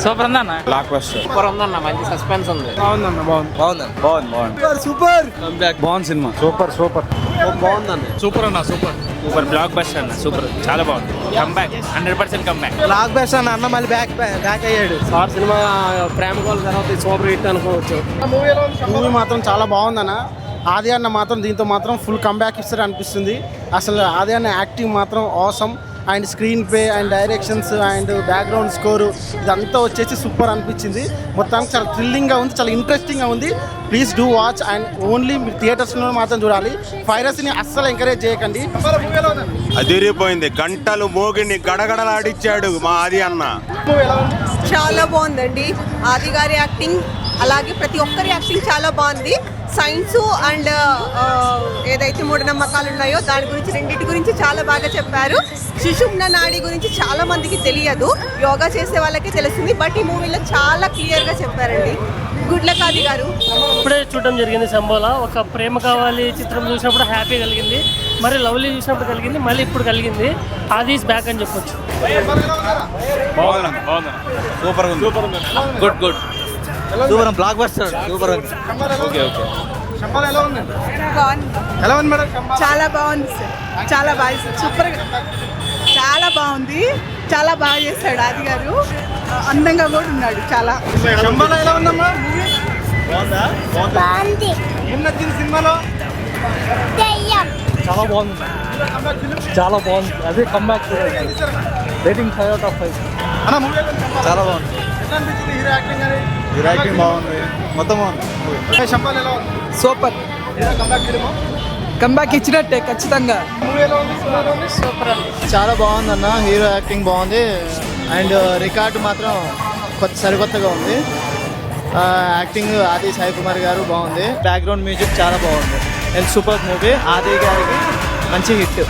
Super ఉందన్న. Block buster super ఉందన్న, మంచి సస్పెన్స్ ఉంది. బాగుందన్న. బాగుంది సూపర్ బాగుంది సినిమా. సూపర్ బాగుందన్న. సూపర్ అన్న. సూపర్ బ్లాక్ బస్టర్ అన్న, సూపర్, చాలా బాగుంది. Comeback 100% comeback. బ్లాక్ బస్టర్ అన్న మళ్ళీ బ్యాక్ అయ్యాడు. సార్ సినిమా ప్రేమ గోల్ తర్వాత సూపర్ హిట్ అనుకోవచ్చు. మూవీ మాత్రం చాలా బాగుందన్న. ఆది అన్న మాత్రం దీంతో మాత్రం ఫుల్ కంబ్యాక్ ఇస్తారు అనిపిస్తుంది. అసలు ఆది అన్న యాక్టింగ్ మాత్రం awesome. And screen play and directions and background score ఇదంతా వచ్చేసి సూపర్ అనిపించింది. మొత్తానికి చాలా థ్రిల్లింగ్గా ఉంది, చాలా ఇంట్రెస్టింగ్గా ఉంది. Please do watch and only మీరు థియేటర్స్లో మాత్రం చూడాలి. పైరసీని అస్సలు ఎంకరేజ్ చేయకండి. అదిరిపోయింది. గంటలు మోగిని గడగడలాడిచ్చాడు మా ఆది అన్న. చాలా బాగుందండి. ఆది గారి యాక్టింగ్ అలాగే ప్రతి ఒక్కరి యాక్టింగ్ చాలా బాగుంది. సైన్స్ అండ్ ఏదైతే మూఢనమ్మకాలు ఉన్నాయో దాని గురించి, రెండింటి గురించి చాలా బాగా చెప్పారు. సుషుమ్న నాడి గురించి చాలా మందికి తెలియదు, యోగా చేసే వాళ్ళకే తెలుస్తుంది. బట్ ఈ మూవీలో చాలా క్లియర్గా చెప్పారండి. గుడ్ లక్ ఆది గారు. ఇప్పుడే చూడడం జరిగింది సంబోలా. ఒక ప్రేమ కావాలి చిత్రం చూసినప్పుడు హ్యాపీ కలిగింది, మరి లవ్లీ చూసినప్పుడు కలిగింది, మళ్ళీ ఇప్పుడు కలిగింది. ఆది ఈస్ బ్యాక్ అని చెప్పొచ్చు. Super good super block buster super. Okay ఎలా ఉంది మేడం? చాలా బాగుంది సార్, చాలా బాగా, సూపర్, చాలా బాగుంది. చాలా బాగా చేశాడు ఆది గారు, అందంగా కూడా ఉన్నాడు. చాలా శంబల ఎలా ఉందమ్మా? బాగుంది. ఏం నచ్చింది సినిమాలో? చాలా బాగుంది, చాలా బాగుంది. అదే కంబ్యాక్. రేటింగ్ 5/5. అన్న మూవీ ఎలా ఉంది? చాలా బాగుంది. ఎట్లా అనిపించింది హీరో యాక్టింగ్ అని? బాగుంది, మొత్తం బాగుంది. శంబల ఎలా ఉంది? సూపర్ కంబ్యాక్ ఇచ్చినట్టే ఖచ్చితంగా. మూవీ ఎలా ఉంది? సినిమా ఎలా ఉంది? సూపర్. చాలా బాగుందన్న. హీరో యాక్టింగ్ బాగుంది అండ్ రికార్డు మాత్రం సరికొత్తగా ఉంది. యాక్టింగ్ ఆది సాయి కుమార్ గారు బాగుంది. బ్యాక్గ్రౌండ్ మ్యూజిక్ చాలా బాగుంది అండ్ సూపర్ మూవీ. ఆది గారికి మంచి హిట్.